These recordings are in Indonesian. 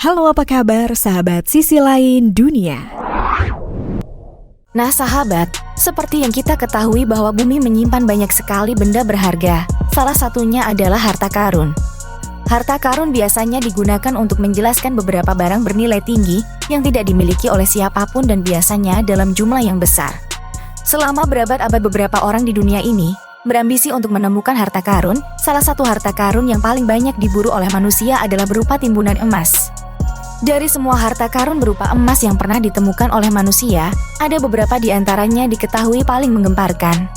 Halo, apa kabar sahabat sisi lain dunia? Nah sahabat, seperti yang kita ketahui bahwa bumi menyimpan banyak sekali benda berharga. Salah satunya adalah harta karun. Harta karun biasanya digunakan untuk menjelaskan beberapa barang bernilai tinggi yang tidak dimiliki oleh siapapun dan biasanya dalam jumlah yang besar. Selama berabad-abad beberapa orang di dunia ini berambisi untuk menemukan harta karun. Salah satu harta karun yang paling banyak diburu oleh manusia adalah berupa timbunan emas. Dari semua harta karun berupa emas yang pernah ditemukan oleh manusia, ada beberapa di antaranya diketahui paling menggemparkan.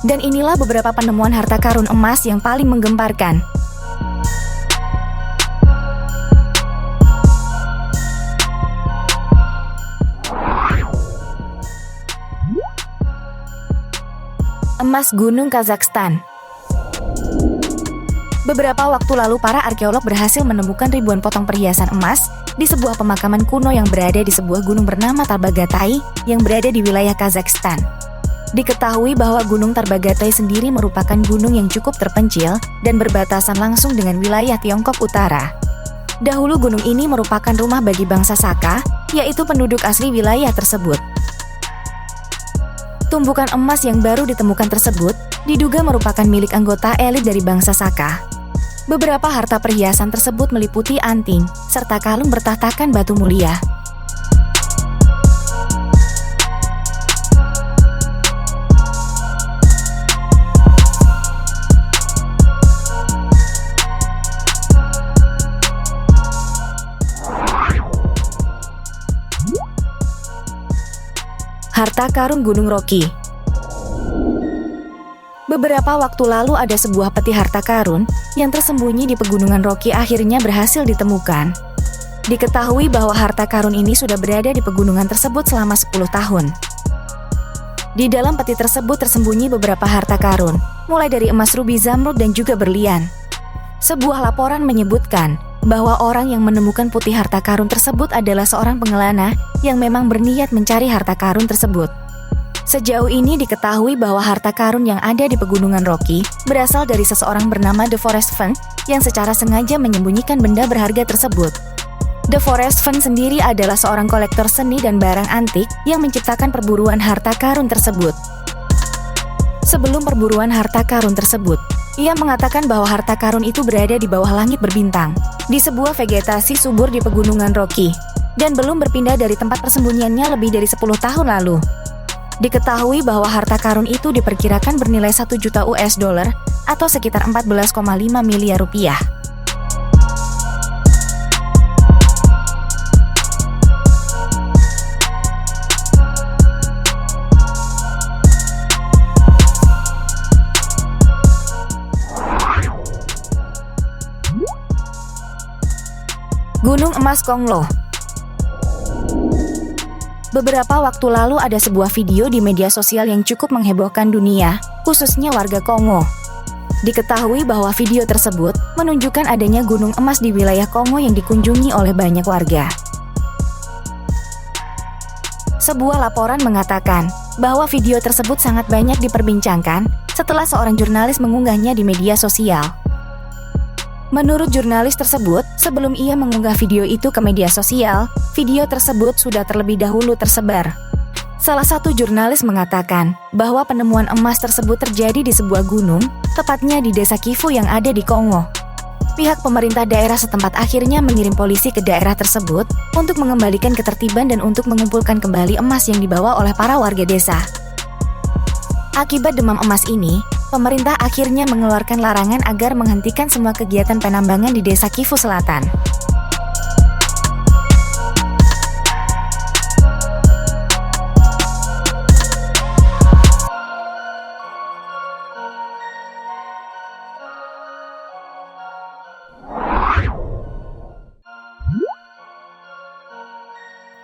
Dan inilah beberapa penemuan harta karun emas yang paling menggemparkan. Emas Gunung Kazakhstan. Beberapa waktu lalu para arkeolog berhasil menemukan ribuan potong perhiasan emas di sebuah pemakaman kuno yang berada di sebuah gunung bernama Tarbagatai yang berada di wilayah Kazakhstan. Diketahui bahwa Gunung Tarbagatai sendiri merupakan gunung yang cukup terpencil dan berbatasan langsung dengan wilayah Tiongkok Utara. Dahulu gunung ini merupakan rumah bagi bangsa Saka, yaitu penduduk asli wilayah tersebut. Tumbukan emas yang baru ditemukan tersebut diduga merupakan milik anggota elit dari bangsa Saka. Beberapa harta perhiasan tersebut meliputi anting, serta kalung bertahtakan batu mulia. Harta karun Gunung Rocky. Beberapa waktu lalu ada sebuah peti harta karun yang tersembunyi di pegunungan Rocky akhirnya berhasil ditemukan. Diketahui bahwa harta karun ini sudah berada di pegunungan tersebut selama 10 tahun. Di dalam peti tersebut tersembunyi beberapa harta karun, mulai dari emas, rubi, zamrud, dan juga berlian. Sebuah laporan menyebutkan bahwa orang yang menemukan putih harta karun tersebut adalah seorang pengelana yang memang berniat mencari harta karun tersebut. Sejauh ini diketahui bahwa harta karun yang ada di pegunungan Rocky berasal dari seseorang bernama The Forest Fund yang secara sengaja menyembunyikan benda berharga tersebut. The Forest Fund sendiri adalah seorang kolektor seni dan barang antik yang menciptakan perburuan harta karun tersebut. Sebelum perburuan harta karun tersebut, ia mengatakan bahwa harta karun itu berada di bawah langit berbintang, di sebuah vegetasi subur di pegunungan Rocky, dan belum berpindah dari tempat persembunyiannya lebih dari 10 tahun lalu. Diketahui bahwa harta karun itu diperkirakan bernilai 1 juta US dollar atau sekitar 14,5 miliar rupiah. Gunung Emas Konglo. Beberapa waktu lalu ada sebuah video di media sosial yang cukup menghebohkan dunia, khususnya warga Kongo. Diketahui bahwa video tersebut menunjukkan adanya gunung emas di wilayah Kongo yang dikunjungi oleh banyak warga. Sebuah laporan mengatakan bahwa video tersebut sangat banyak diperbincangkan setelah seorang jurnalis mengunggahnya di media sosial. Menurut jurnalis tersebut, sebelum ia mengunggah video itu ke media sosial, video tersebut sudah terlebih dahulu tersebar. Salah satu jurnalis mengatakan bahwa penemuan emas tersebut terjadi di sebuah gunung, tepatnya di desa Kivu yang ada di Kongo. Pihak pemerintah daerah setempat akhirnya mengirim polisi ke daerah tersebut untuk mengembalikan ketertiban dan untuk mengumpulkan kembali emas yang dibawa oleh para warga desa. Akibat demam emas ini, pemerintah akhirnya mengeluarkan larangan agar menghentikan semua kegiatan penambangan di desa Kivu Selatan.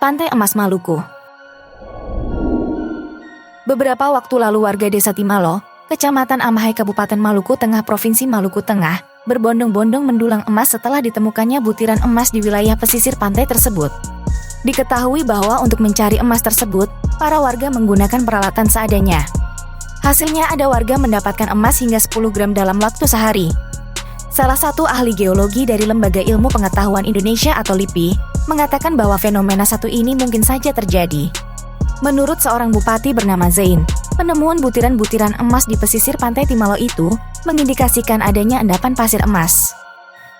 Pantai Emas Maluku. Beberapa waktu lalu warga desa Timalo, Kecamatan Amahai, Kabupaten Maluku Tengah, Provinsi Maluku Tengah, berbondong-bondong mendulang emas setelah ditemukannya butiran emas di wilayah pesisir pantai tersebut. Diketahui bahwa untuk mencari emas tersebut, para warga menggunakan peralatan seadanya. Hasilnya ada warga mendapatkan emas hingga 10 gram dalam waktu sehari. Salah satu ahli geologi dari Lembaga Ilmu Pengetahuan Indonesia atau LIPI mengatakan bahwa fenomena satu ini mungkin saja terjadi. Menurut seorang bupati bernama Zain, penemuan butiran-butiran emas di pesisir pantai Timalo itu mengindikasikan adanya endapan pasir emas.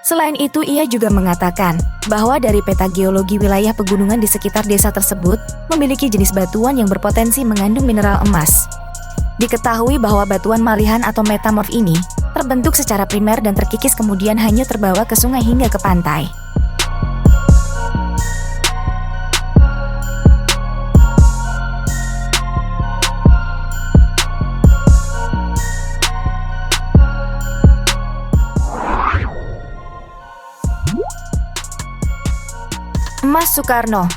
Selain itu, ia juga mengatakan bahwa dari peta geologi wilayah pegunungan di sekitar desa tersebut memiliki jenis batuan yang berpotensi mengandung mineral emas. Diketahui bahwa batuan malihan atau metamorf ini terbentuk secara primer dan terkikis kemudian hanyut terbawa ke sungai hingga ke pantai. Emas Soekarno.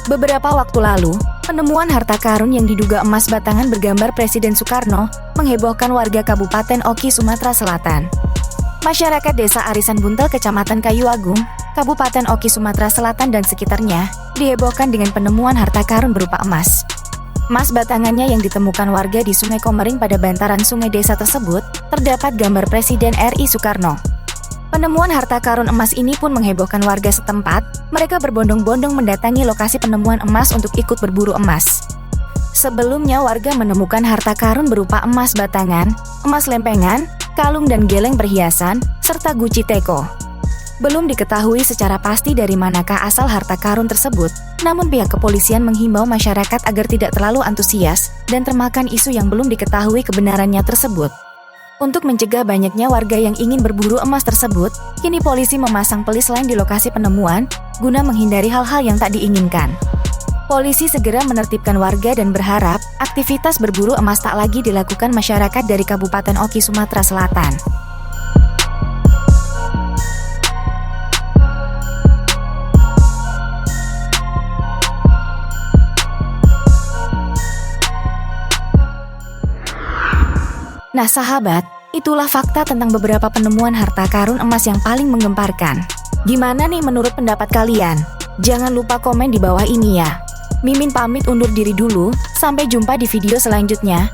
Beberapa waktu lalu, penemuan harta karun yang diduga emas batangan bergambar Presiden Soekarno menghebohkan warga Kabupaten Oki, Sumatera Selatan. Masyarakat Desa Arisan Buntel, Kecamatan Kayu Agung, Kabupaten Oki, Sumatera Selatan dan sekitarnya dihebohkan dengan penemuan harta karun berupa emas. Emas batangannya yang ditemukan warga di Sungai Komering pada bantaran sungai desa tersebut terdapat gambar Presiden RI Soekarno. Penemuan harta karun emas ini pun menghebohkan warga setempat. Mereka berbondong-bondong mendatangi lokasi penemuan emas untuk ikut berburu emas. Sebelumnya warga menemukan harta karun berupa emas batangan, emas lempengan, kalung dan geleng perhiasan, serta guci teko. Belum diketahui secara pasti dari manakah asal harta karun tersebut, namun pihak kepolisian menghimbau masyarakat agar tidak terlalu antusias dan termakan isu yang belum diketahui kebenarannya tersebut. Untuk mencegah banyaknya warga yang ingin berburu emas tersebut, kini polisi memasang pelis lain di lokasi penemuan guna menghindari hal-hal yang tak diinginkan. Polisi segera menertibkan warga dan berharap aktivitas berburu emas tak lagi dilakukan masyarakat dari Kabupaten Oki, Sumatera Selatan. Nah sahabat, itulah fakta tentang beberapa penemuan harta karun emas yang paling menggemparkan. Gimana nih menurut pendapat kalian? Jangan lupa komen di bawah ini ya. Mimin pamit undur diri dulu, sampai jumpa di video selanjutnya.